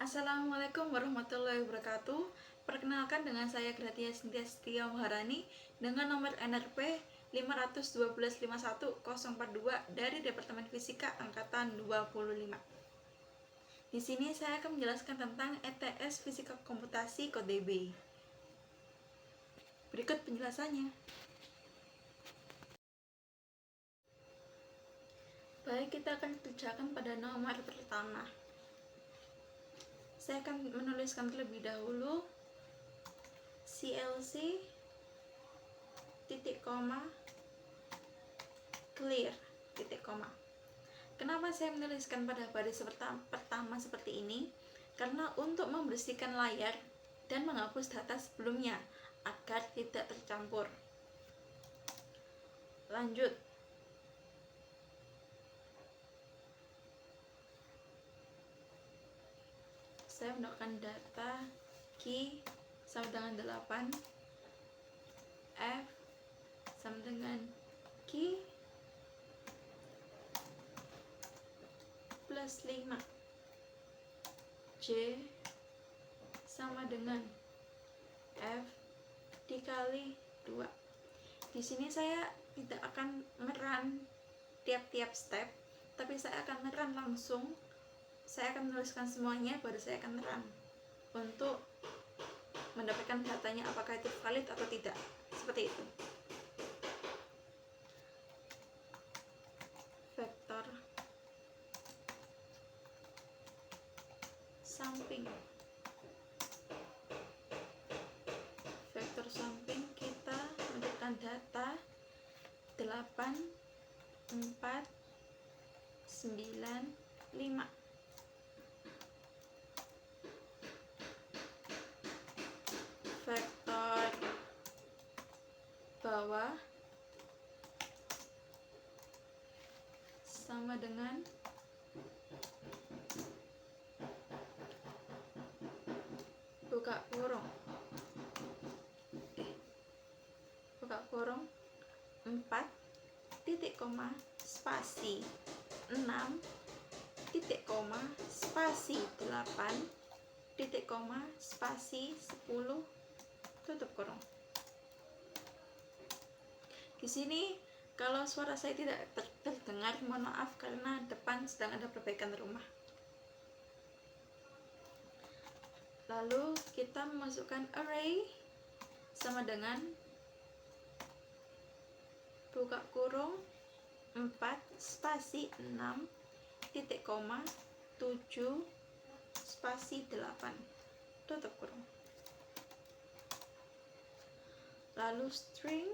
Assalamualaikum warahmatullahi wabarakatuh. Perkenalkan dengan saya Gratia Cynthia Setia Maharani dengan nomor NRP 512.51.042 dari Departemen Fisika Angkatan 25. Di sini saya akan menjelaskan tentang ETS Fisika Komputasi Kode B. Berikut penjelasannya. Baik, kita akan kerjakan pada nomor pertama. Saya akan menuliskan terlebih dahulu CLC titik koma clear titik koma. Kenapa saya menuliskan pada baris pertama seperti ini? Karena untuk membersihkan layar dan menghapus data sebelumnya agar tidak tercampur. Lanjut. Saya menggunakan data key sama dengan 8, F sama dengan key plus 5, J sama dengan F dikali 2. Di sini saya tidak akan merun tiap-tiap step, tapi saya akan merun langsung. Saya akan menuliskan semuanya, baru saya akan run untuk mendapatkan datanya apakah itu valid atau tidak. Seperti itu. Vektor samping. Vektor samping kita memberikan data 8, 4, 9, 5. Vektor bawah sama dengan buka kurung 4 titik koma spasi 6 titik koma spasi 8 titik koma spasi 10 tutup kurung. Di sini kalau suara saya tidak terdengar, mohon maaf karena depan sedang ada perbaikan rumah. Lalu kita memasukkan array sama dengan buka kurung 4 spasi 6 titik koma 7 spasi 8 tutup kurung. Lalu string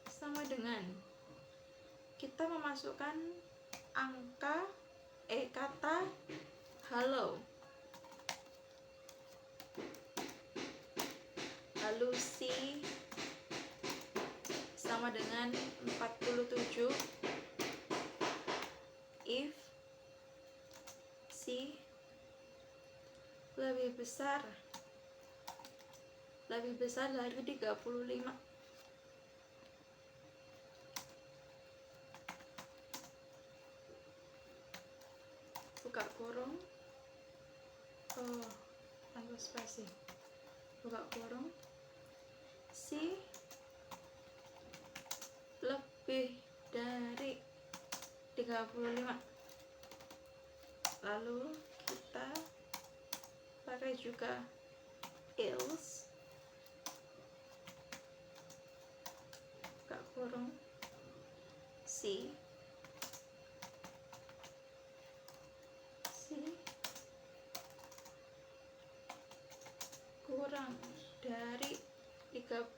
sama dengan kita memasukkan angka kata halo, lalu C sama dengan 47 if C lebih besar dari 35. Buka kurung tanpa spasi, buka kurung C lebih dari 35. Lalu kita pakai juga else, buka kurung C kurang dari 35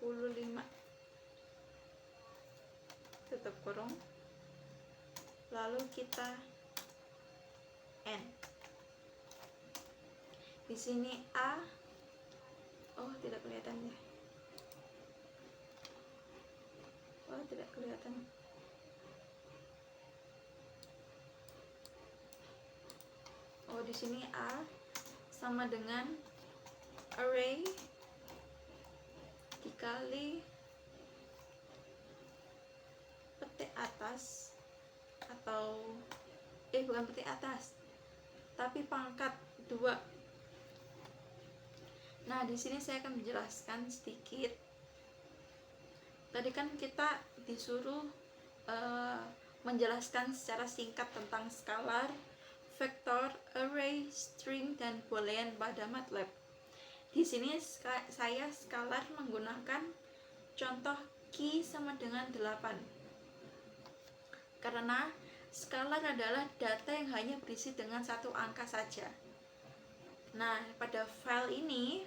tutup kurung. Lalu kita N. Di sini A tidak kelihatan ya. Tidak kelihatan. Di sini A sama dengan array dikali petik atas atau bukan petik atas, tapi pangkat 2. Nah, di sini saya akan menjelaskan sedikit. Tadi kan kita disuruh menjelaskan secara singkat tentang skalar, vektor, array, string, dan boolean pada MATLAB. Di sini saya skalar menggunakan contoh Q sama dengan 8. Karena skalar adalah data yang hanya berisi dengan satu angka saja. Nah, pada file ini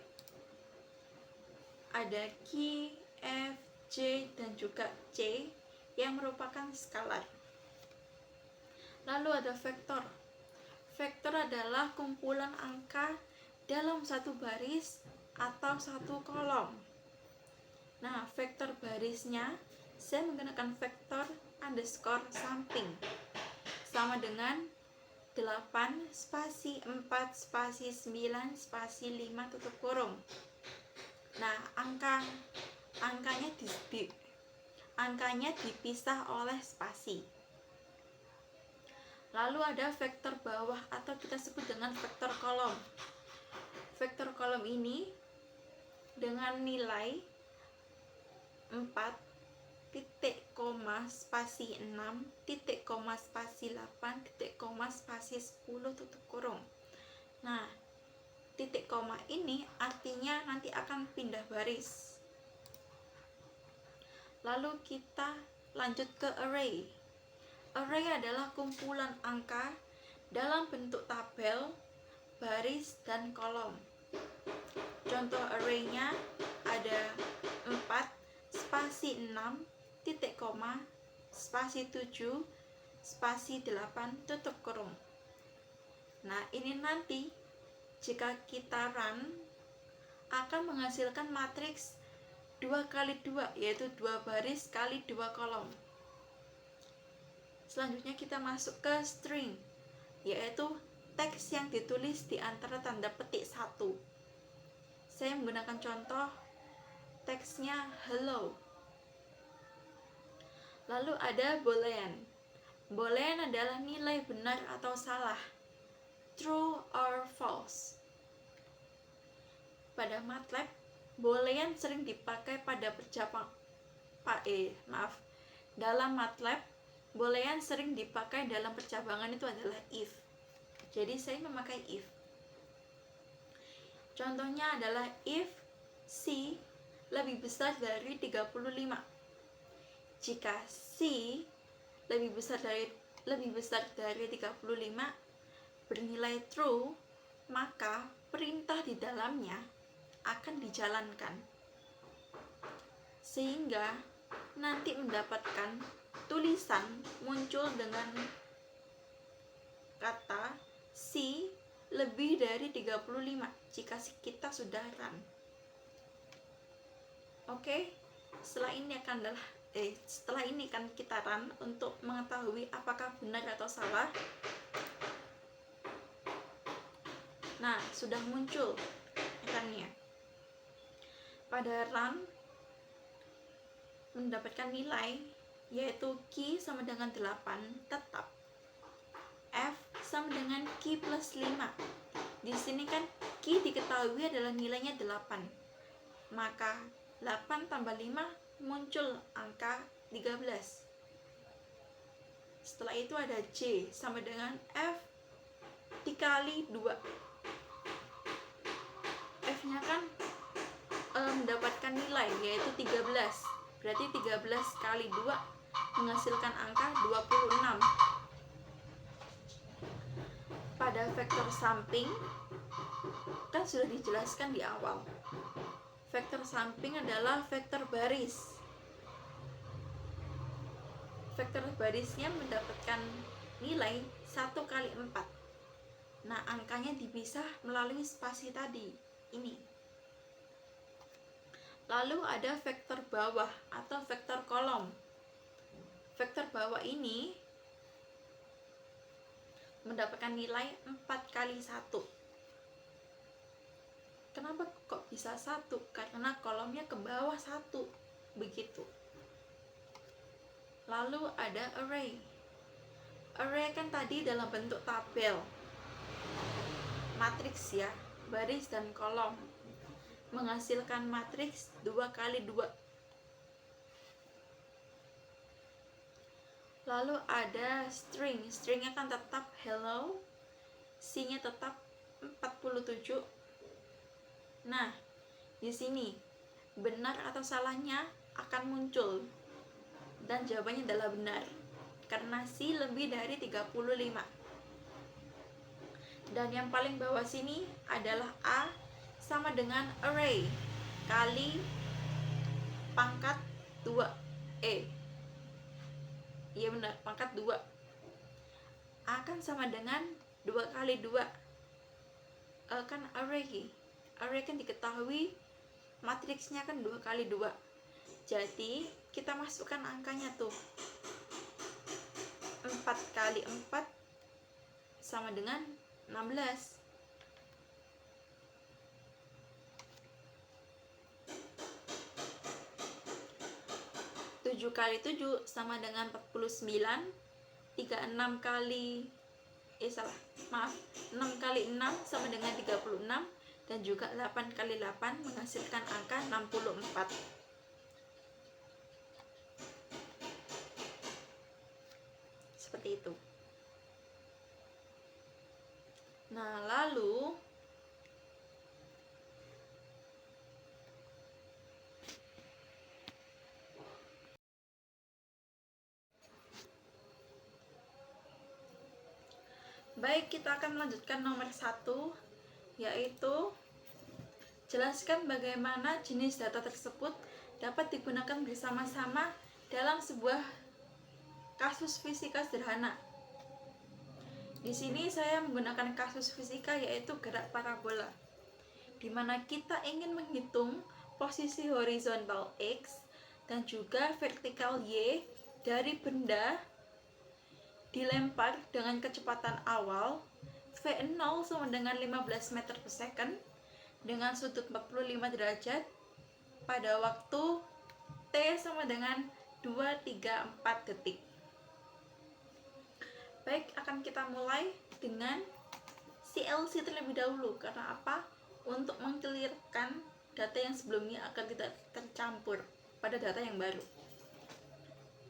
ada Q, F, J, dan juga C yang merupakan skalar. Lalu ada vektor. Vektor adalah kumpulan angka dalam satu baris atau satu kolom. Nah, vektor barisnya saya menggunakan vektor underscore samping sama dengan 8 spasi 4 spasi 9 spasi 5 tutup kurung. Nah, angkanya dipisah oleh spasi. Lalu ada vektor bawah atau kita sebut dengan vektor kolom. Vektor kolom ini dengan nilai 4 titik koma spasi 6 titik koma spasi 8 titik koma spasi 10 tutup kurung. Nah, titik koma ini artinya nanti akan pindah baris. Lalu kita lanjut ke array. Array adalah kumpulan angka dalam bentuk tabel, baris, dan kolom. Contoh arraynya ada 4 spasi 6 titik koma spasi 7 spasi 8 tutup kurung. Nah, ini nanti jika kita run akan menghasilkan matriks 2 kali 2, yaitu 2 baris kali 2 kolom. Selanjutnya kita masuk ke string, yaitu teks yang ditulis di antara tanda petik 1. Saya menggunakan contoh teksnya hello. Lalu ada boolean. Boolean adalah nilai benar atau salah, true or false. Pada MATLAB, boolean sering dipakai pada dalam MATLAB, boolean sering dipakai dalam percabangan itu adalah if. Jadi saya memakai if. Contohnya adalah if C lebih besar dari 35. Jika C lebih besar dari 35 bernilai true, maka perintah di dalamnya akan dijalankan sehingga nanti mendapatkan tulisan muncul dengan kata C lebih dari 35 jika kita sudah run. Oke, setelah ini kan kita run untuk mengetahui apakah benar atau salah. Nah, sudah muncul runnya. Pada run mendapatkan nilai yaitu Q sama dengan 8 tetap, F sama dengan Q plus 5. Di sini kan Q diketahui adalah nilainya 8, maka 8 tambah 5 muncul angka 13. Setelah itu ada J sama dengan F dikali 2. F nya kan mendapatkan nilai yaitu 13, berarti 13 kali 2 menghasilkan angka 26. Pada vektor samping kan sudah dijelaskan di awal. Vektor samping adalah vektor baris. Vektor barisnya mendapatkan nilai 1 kali 4. Nah, angkanya dipisah melalui spasi tadi ini. Lalu ada vektor bawah atau vektor kolom. Vektor bawah ini mendapatkan nilai 4 kali 1. Kenapa kok bisa 1? Karena kolomnya ke bawah 1. Begitu. Lalu ada array. Array kan tadi dalam bentuk tabel, matriks ya, baris dan kolom, menghasilkan matriks 2 kali 2. Lalu ada string, stringnya kan tetap hello, C-nya tetap 47. Nah, di sini benar atau salahnya akan muncul, dan jawabannya adalah benar karena C lebih dari 35. Dan yang paling bawah sini adalah A sama dengan array kali pangkat 2E. Iya benar, pangkat 2. A kan sama dengan 2 kali 2. Kan array. Array kan diketahui matriksnya kan 2 kali 2. Jadi kita masukkan angkanya tuh. 4 kali 4 sama dengan 16. 7 kali 7 sama dengan 49. 36 kali 6 kali 6 sama dengan 36, dan juga 8 kali 8 menghasilkan angka 64. Seperti itu. Nah, lalu baik, kita akan melanjutkan nomor 1, yaitu jelaskan bagaimana jenis data tersebut dapat digunakan bersama-sama dalam sebuah kasus fisika sederhana. Di sini saya menggunakan kasus fisika yaitu gerak parabola, di mana kita ingin menghitung posisi horizontal X dan juga vertikal Y dari benda dilempar dengan kecepatan awal V0 sama dengan 15 meter per second dengan sudut 45 derajat pada waktu T sama dengan 2,34 detik. Baik, akan kita mulai dengan CLC terlebih dahulu. Karena apa? Untuk mengclearkan data yang sebelumnya agar tidak tercampur pada data yang baru.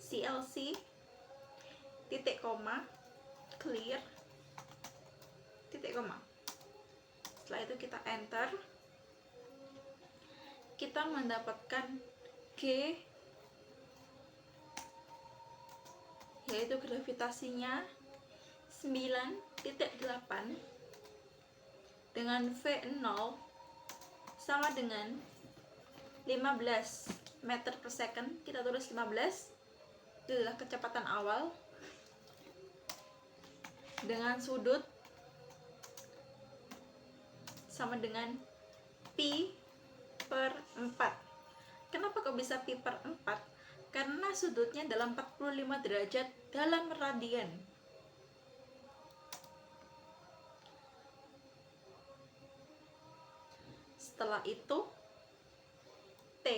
CLC titik koma, clear, titik koma. Setelah itu kita enter. Kita mendapatkan G, yaitu gravitasinya 9,8 dengan V0 sama dengan 15 meter per second. Kita tulis 15, itu adalah kecepatan awal, dengan sudut sama dengan pi per 4. Kenapa kok bisa pi per 4? Karena sudutnya dalam 45 derajat dalam radian. Setelah itu T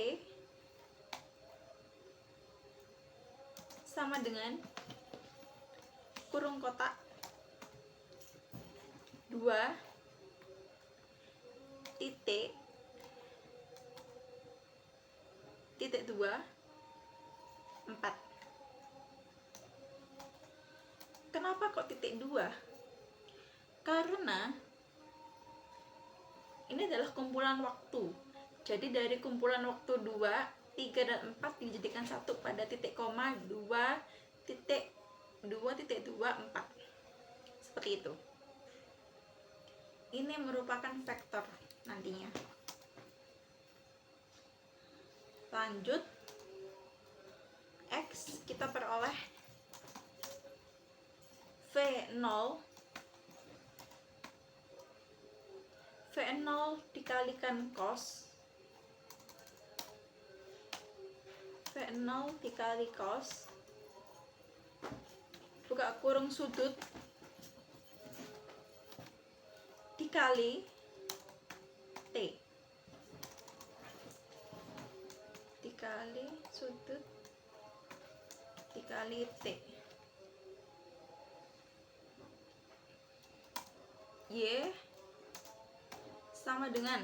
sama dengan kurung kotak 2 titik 2 4. Kenapa kok titik 2? Karena ini adalah kumpulan waktu. Jadi dari kumpulan waktu 2, 3, dan 4 dijadikan satu pada titik koma 2,24. Seperti itu. Ini merupakan vektor nantinya. Lanjut, X kita peroleh V0 dikalikan cos, V0 dikali cos, buka kurung sudut, dikali T, dikali sudut dikali T. Y sama dengan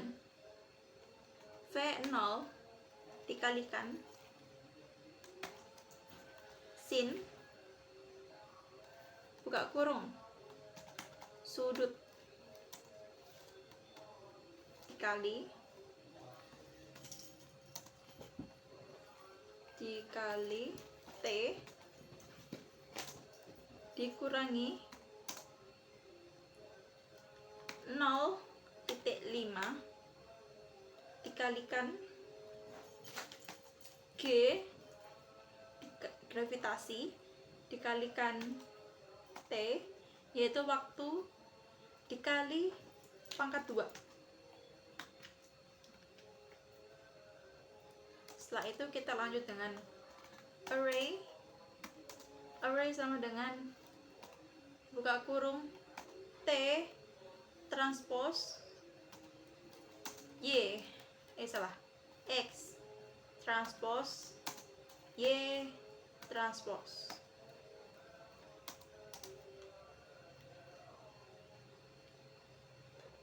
V0 dikalikan sin buka kurung sudut dikali T dikurangi 0,5 dikalikan G gravitasi dikalikan T, yaitu waktu dikali pangkat 2. Setelah itu kita lanjut dengan array sama dengan buka kurung T transpose X transpose Y transpose.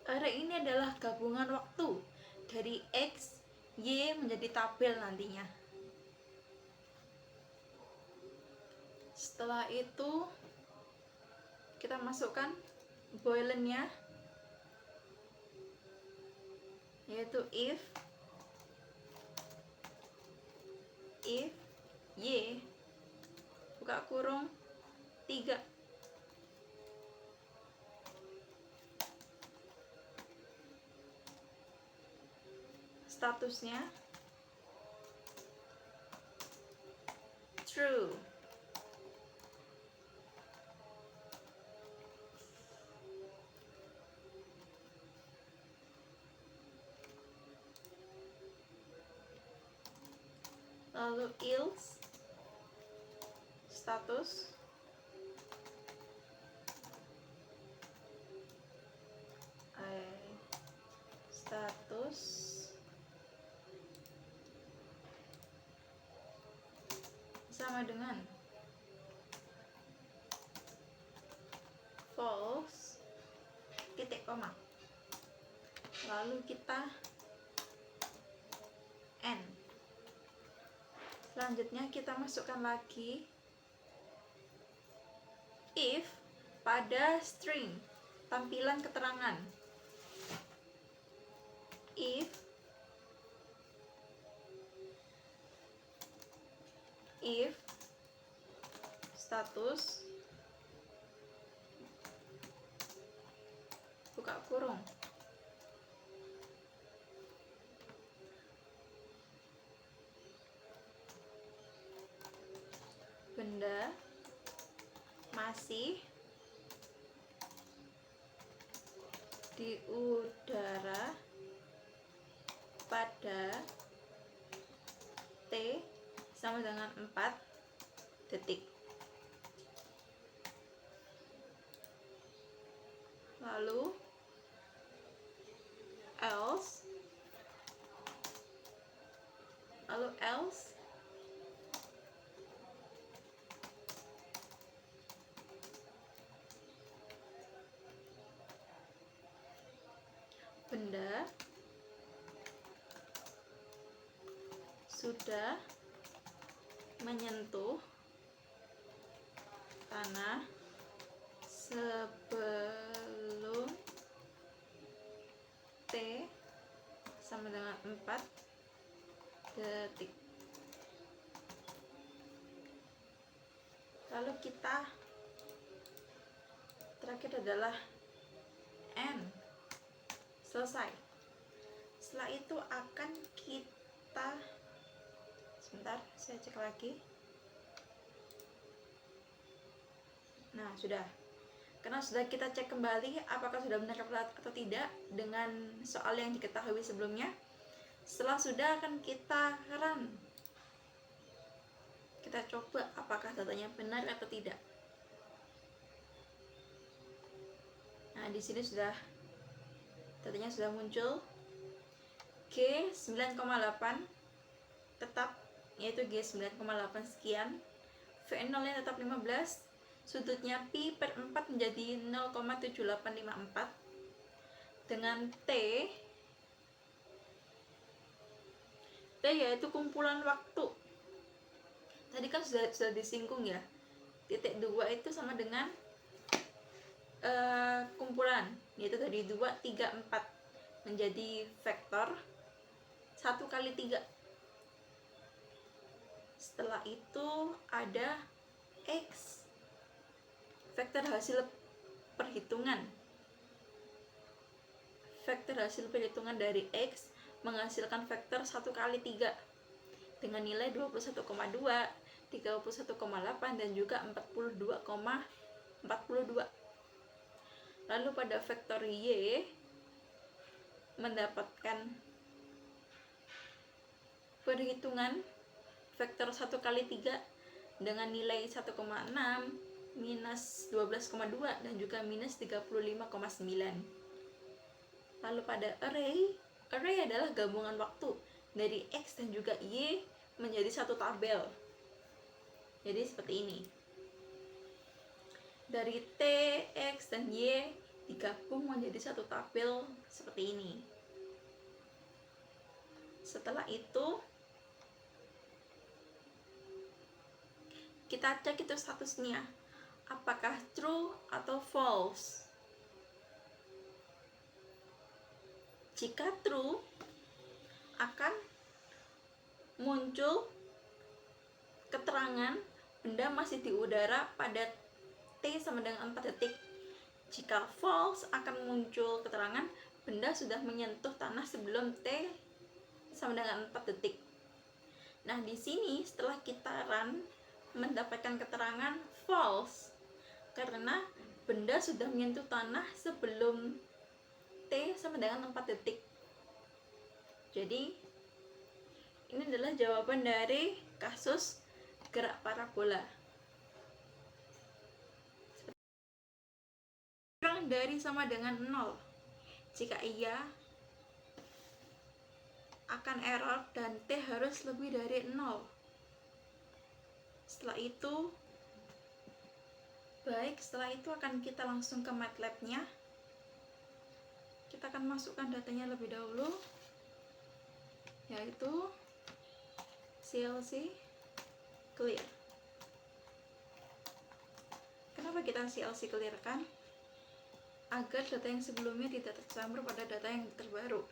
Array ini adalah gabungan waktu dari X, Y menjadi tabel nantinya. Setelah itu kita masukkan boolean-nya, yaitu if Y buka kurung 3 statusnya true. Lalu else status sama dengan false titik koma. Lalu kita end. Selanjutnya kita masukkan lagi if pada string tampilan keterangan. If status buka kurung benda masih di udara pada T sama dengan 4 detik. Lalu else benda sudah menyentuh tanah sebelum T sama dengan 4 detik. Lalu kita terakhir adalah N. Selesai. Setelah itu akan kita sebentar, saya cek lagi. Nah, sudah. Karena sudah kita cek kembali apakah sudah benar atau tidak dengan soal yang diketahui sebelumnya. Setelah sudah akan kita run. Kita coba apakah datanya benar atau tidak. Nah, di sini sudah datanya sudah muncul. G 9,8 tetap, yaitu G 9,8 sekian. V0 nya tetap 15, sudutnya pi per 4 menjadi 0,7854. dengan T yaitu kumpulan waktu. Tadi kan sudah disinggung ya, titik 2 itu sama dengan kumpulan, yaitu dari 2, 3, 4 menjadi vektor 1 kali 3. Setelah itu ada X, vektor hasil perhitungan. Vektor hasil perhitungan dari X menghasilkan vektor 1 kali 3 dengan nilai 21,2, 31,8 dan juga 42,42. Lalu pada vektor Y mendapatkan perhitungan vektor 1 kali 3 dengan nilai 1,6, minus 12,2 dan juga minus 35,9. Lalu pada array adalah gabungan waktu dari X dan juga Y menjadi satu tabel. Jadi seperti ini. Dari T, X, dan Y digabung menjadi satu tabel seperti ini. Setelah itu kita cek itu statusnya, apakah true atau false. Jika true, akan muncul keterangan benda masih di udara pada T sama dengan 4 detik. Jika false, akan muncul keterangan benda sudah menyentuh tanah sebelum T sama dengan 4 detik. Nah, di sini setelah kita run mendapatkan keterangan false karena benda sudah menyentuh tanah sebelum T sama dengan 4 detik. Jadi ini adalah jawaban dari kasus gerak parabola. Kurang dari sama dengan 0. Jika iya, akan error dan T harus lebih dari 0. Setelah itu akan kita langsung ke MATLAB-nya. Kita akan masukkan datanya lebih dahulu, yaitu CLC clear. Kenapa kita CLC clear kan? Agar data yang sebelumnya tidak tercampur pada data yang terbaru.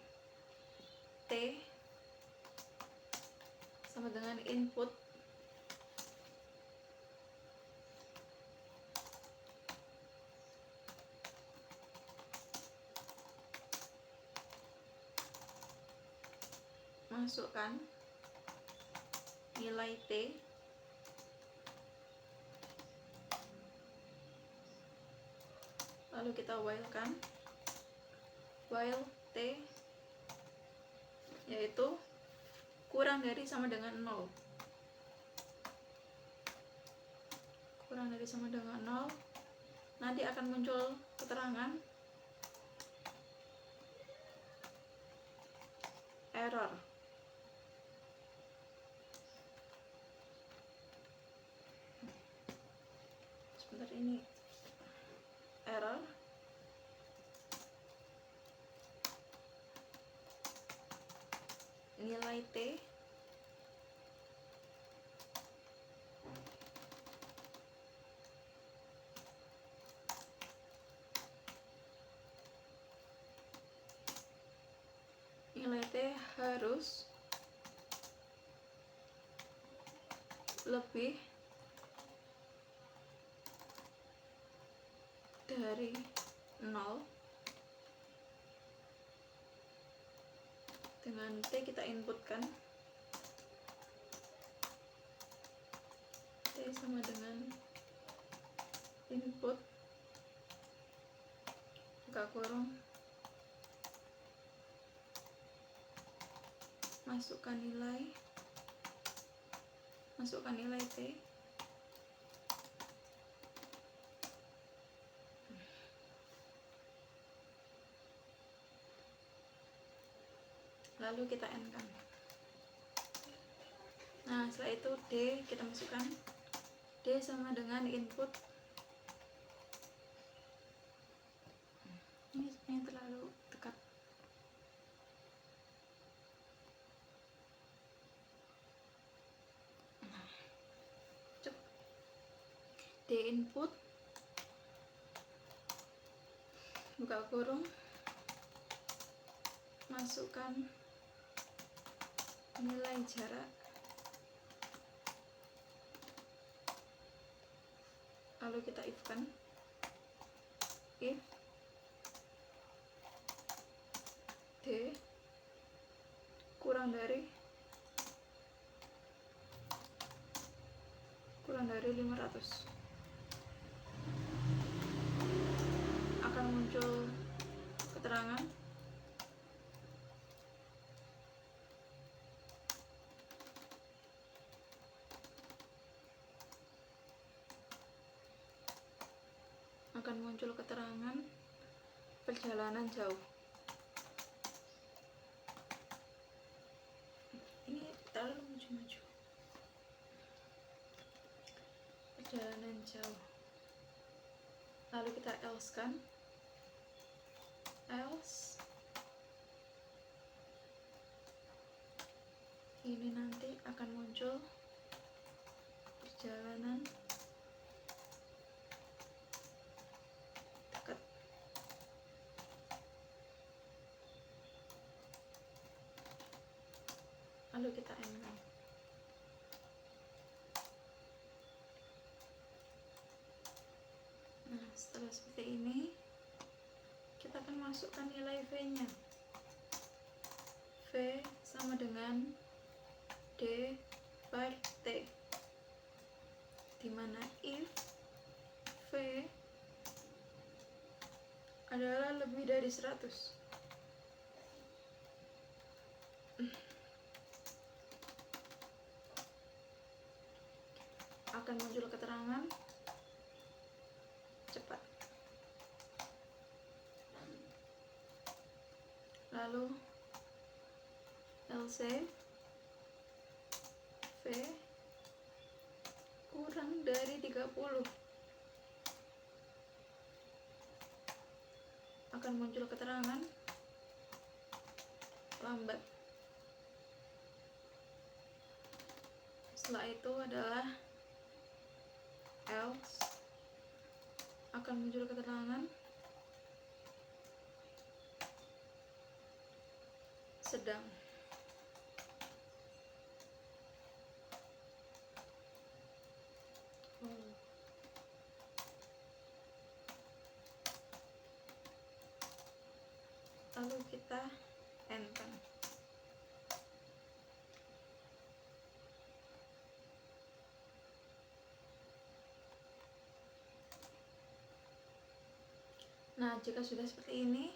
T sama dengan input masukkan nilai T lalu kita while kan, while T yaitu kurang dari sama dengan 0. Kurang dari sama dengan 0, nanti akan muncul keterangan error. Sebentar, ini error. Nilai T harus lebih dari 0. Dengan T kita inputkan T sama dengan input buka kurung, masukkan nilai T, lalu kita N kan. Nah, setelah itu D kita masukkan, D sama dengan input, ini sebenarnya terlalu tekan D input, buka kurung, masukkan nilai jarak, lalu kita if-kan, if D kurang dari 500, akan muncul keterangan perjalanan jauh. Ini terlalu maju-maju. Perjalanan jauh. Lalu kita else-kan, else ini nanti akan muncul perjalanan dekat. Lalu kita end-kan. Nah, setelah seperti ini kita akan masukkan nilai V-nya. V sama dengan D per T, dimana if V adalah lebih dari 100, akan muncul keterangan cepat. Lalu else V kurang dari 30, akan muncul keterangan lambat. Setelah itu adalah else, akan muncul keterangan sedang. Lalu kita end-kan. Nah, jika sudah seperti ini,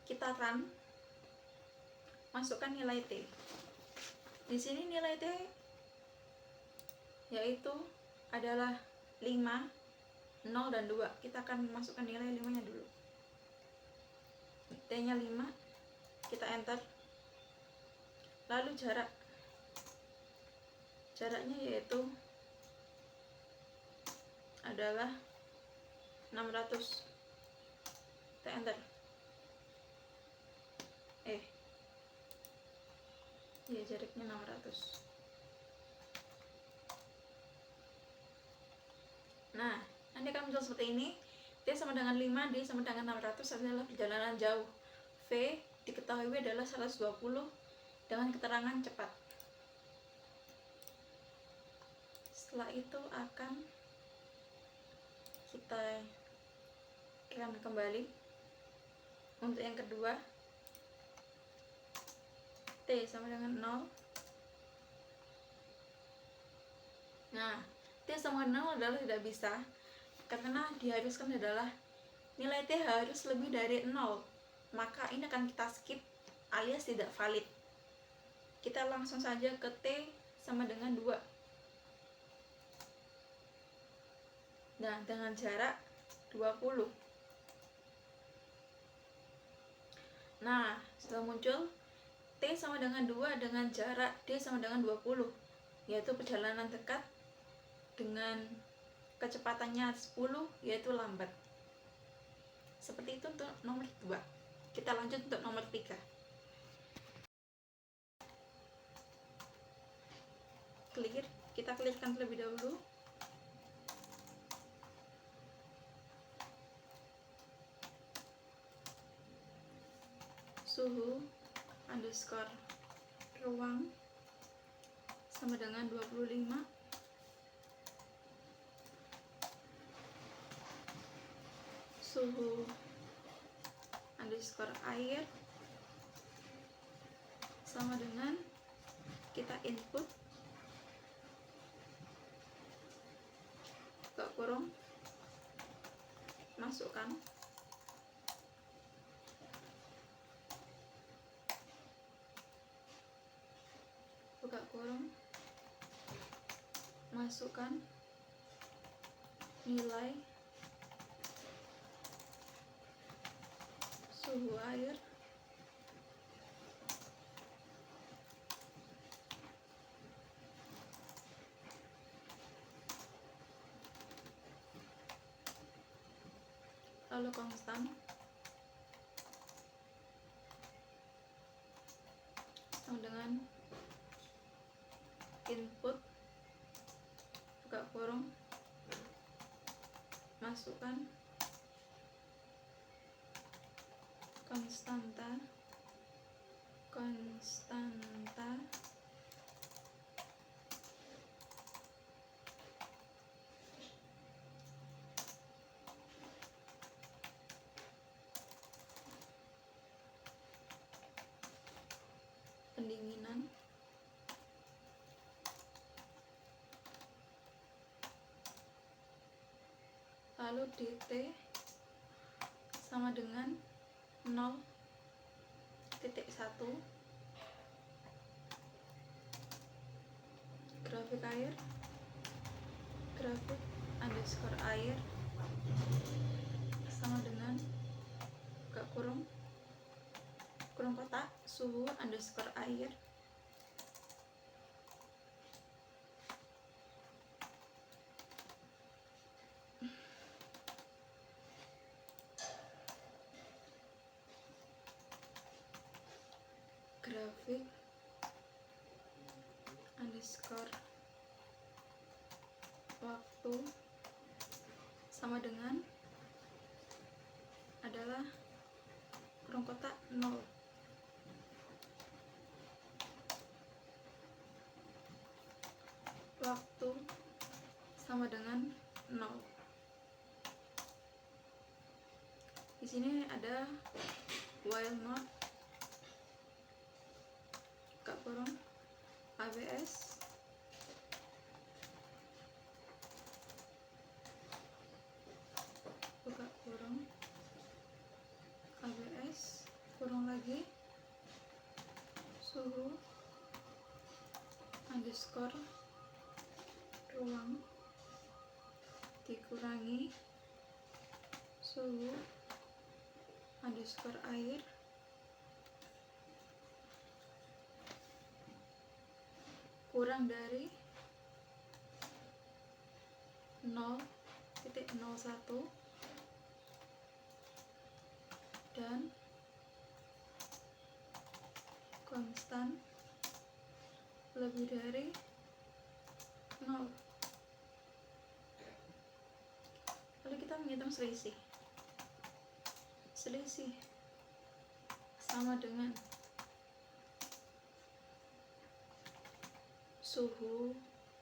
kita run, masukkan nilai T. Di sini nilai T yaitu adalah 5, 0, dan 2. Kita akan masukkan nilai 5-nya dulu. T-nya 5, kita enter. Lalu jaraknya yaitu adalah 600. Kita enter. Ya, jaraknya 600. Nah, nanti akan muncul seperti ini. T sama dengan 5, D sama dengan 600 adalah perjalanan jauh. V diketahui adalah 120 dengan keterangan cepat. Setelah itu akan kita run kembali. Untuk yang kedua, T sama dengan 0. Nah, T sama dengan 0 adalah tidak bisa, karena diharuskan adalah nilai T harus lebih dari 0. Maka ini akan kita skip alias tidak valid. Kita langsung saja ke T sama dengan 2. Nah, dengan jarak 20. Nah, setelah muncul T sama dengan 2 dengan jarak D sama dengan 20, yaitu perjalanan dekat dengan kecepatannya 10, yaitu lambat. Seperti itu untuk nomor 2. Kita lanjut untuk nomor 3. Kita clearkan terlebih dahulu. suhu underscore ruang sama dengan 25. Suhu underscore air sama dengan kita input buka kurung, masukkan buka kurung, masukkan nilai suhu air lalu konstan sama dengan input buka kurung, masukkan konstanta pendinginan lalu dt sama dengan 0.1 grafik air grafik underscore air sama dengan buka kurung kotak suhu underscore air grafik underscore waktu sama dengan adalah kurung kotak 0. Waktu sama dengan 0. Di sini ada while not buka kurung ABS buka kurung ABS kurung lagi suhu underscore ruang dikurangi suhu underscore air kurang dari 0.01 dan konstan lebih dari 0. Lalu kita menghitung selisih sama dengan suhu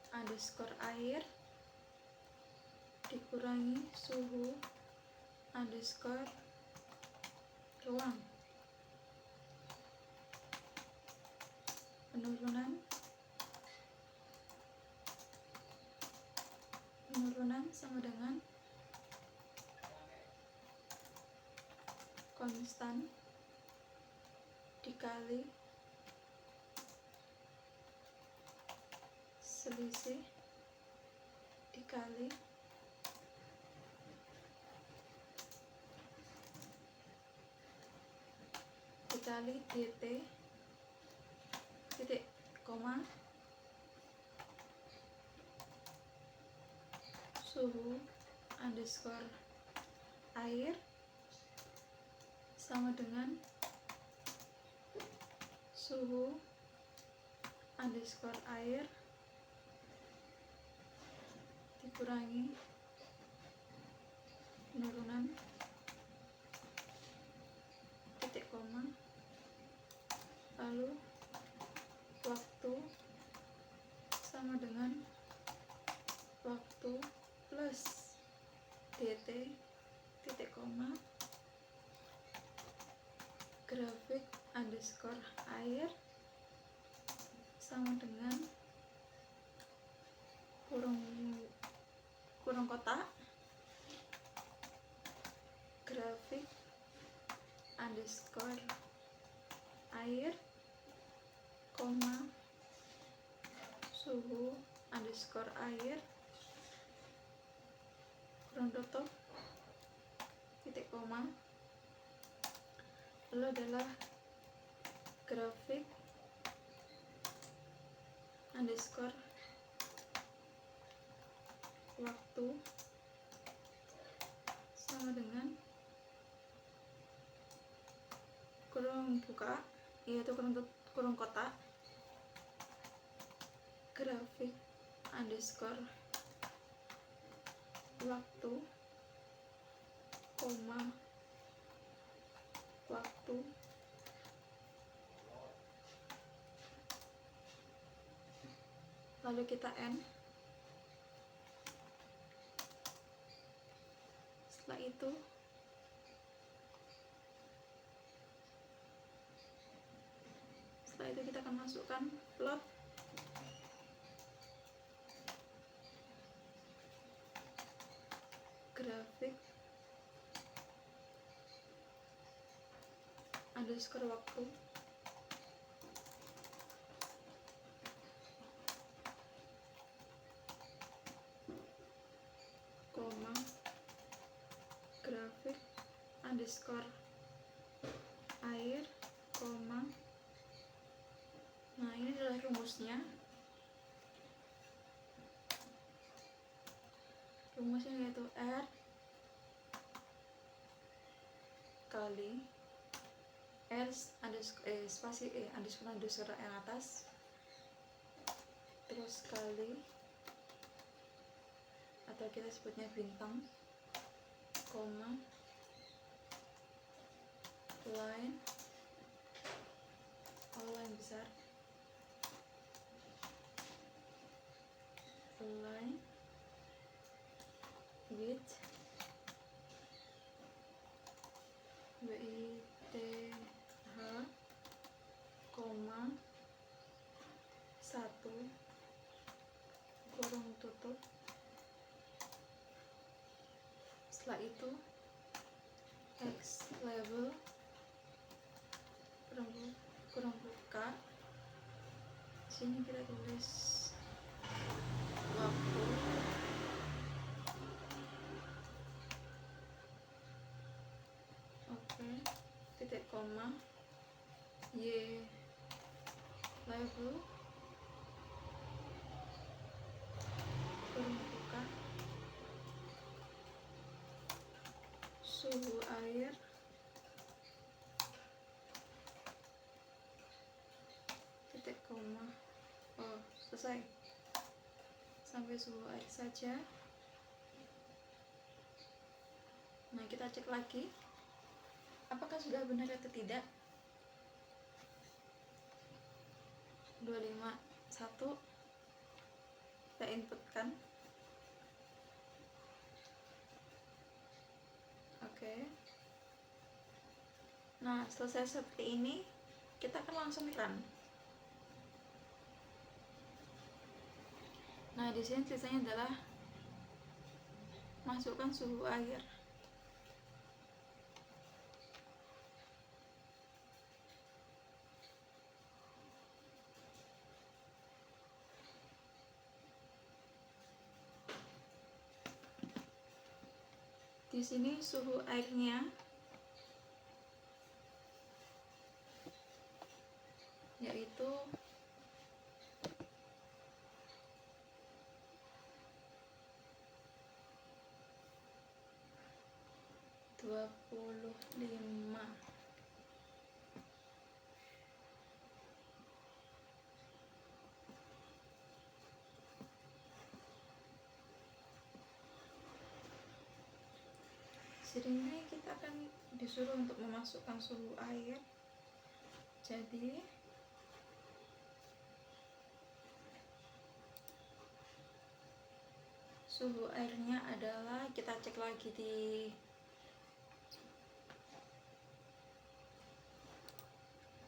underscore air dikurangi suhu underscore ruang penurunan sama dengan konstan dikali selisih dikali dt titik koma suhu underscore air sama dengan suhu underscore air dikurangi penurunan titik koma dt titik koma grafik underscore air sama dengan kurung kotak grafik underscore air koma suhu underscore air kurung tutup titik koma, lalu adalah grafik underscore waktu sama dengan kurung buka yaitu kurung kotak grafik underscore waktu koma waktu lalu kita end. Setelah itu kita akan masukkan plot grafik underscore waktu koma grafik underscore air koma. Nah, ini adalah rumusnya yaitu R kali R spasi underscore yang atas terus kali atau kita sebutnya bintang koma line besar line width width koma 1 kurung tutup. Setelah itu X level kurung buka, sini kita tulis waktu titik koma Y level kurung buka suhu air titik koma. Selesai sampai suhu air saja. Nah, kita cek lagi apakah sudah benar atau tidak. 251 kita inputkan. Nah, selesai seperti ini kita akan langsung run. Nah, di sini sisanya adalah masukkan suhu air. Di sini suhu airnya yaitu 25. Sini kita akan disuruh untuk memasukkan suhu air. Jadi suhu airnya adalah, kita cek lagi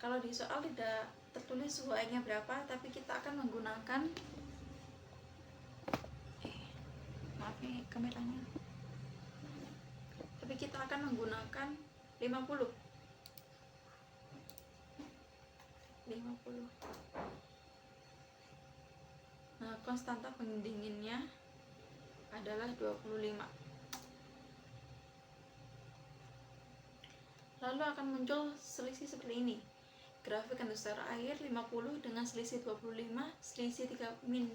Kalau di soal tidak tertulis Y-nya berapa, tapi kita akan menggunakan maaf nih kameranya. Tapi kita akan menggunakan 50. Nah, konstanta pendinginnya adalah 25. Lalu akan muncul selisih seperti ini. Grafik kondensat air 50 dengan selisih 25, selisih 37,5.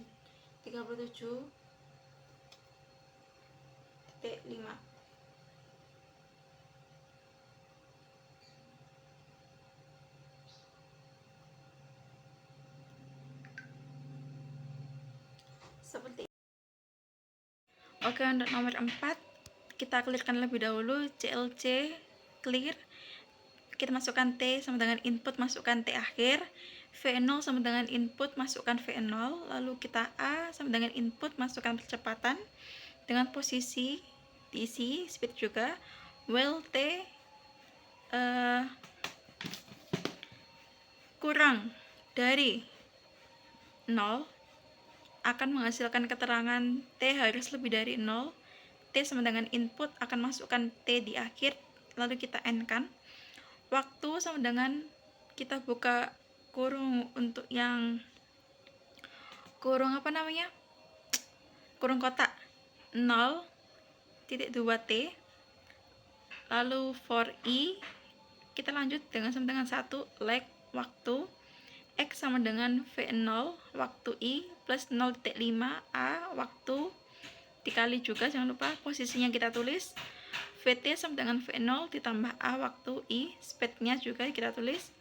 Seperti ini. Oke, untuk nomor 4 kita clearkan lebih dahulu. CLC clear, kita masukkan T sama dengan input, masukkan T akhir. V0 sama dengan input, masukkan V0. Lalu kita A sama dengan input, masukkan percepatan dengan posisi diisi, speed juga. While T kurang dari 0 akan menghasilkan keterangan T harus lebih dari 0. T sama dengan input, akan masukkan T di akhir, lalu kita N kan. Waktu sama dengan, kita buka kurung untuk yang kurung kurung kotak 0.2T. Lalu for I kita lanjut dengan sama dengan 1 lag waktu. X sama dengan V0 waktu I plus 0.5 A waktu, dikali juga jangan lupa posisinya kita tulis. VT sama dengan V0 ditambah A waktu I, speednya juga kita tulis.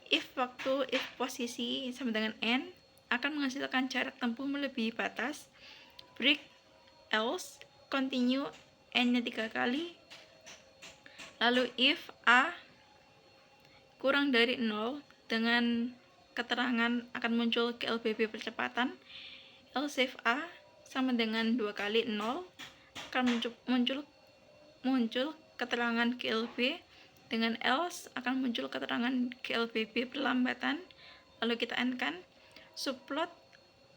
If waktu, if posisi sama dengan N akan menghasilkan jarak tempuh melebihi batas. Break, else, continue, N-nya 3 kali. Lalu if A kurang dari 0 dengan keterangan akan muncul GLBB percepatan. Else if A sama dengan 2 kali 0 akan muncul keterangan GLB. Dengan else akan muncul keterangan GLBB perlambatan. Lalu kita N kan. Subplot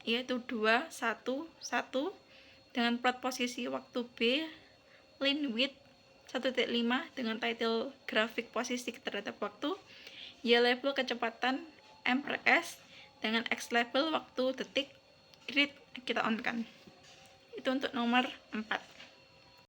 yaitu 2, 1, 1 dengan plot posisi waktu B, line width 1.5 dengan title grafik posisi terhadap waktu, Y label kecepatan M per S dengan X label waktu detik, grid kita on kan. Itu untuk nomor 4.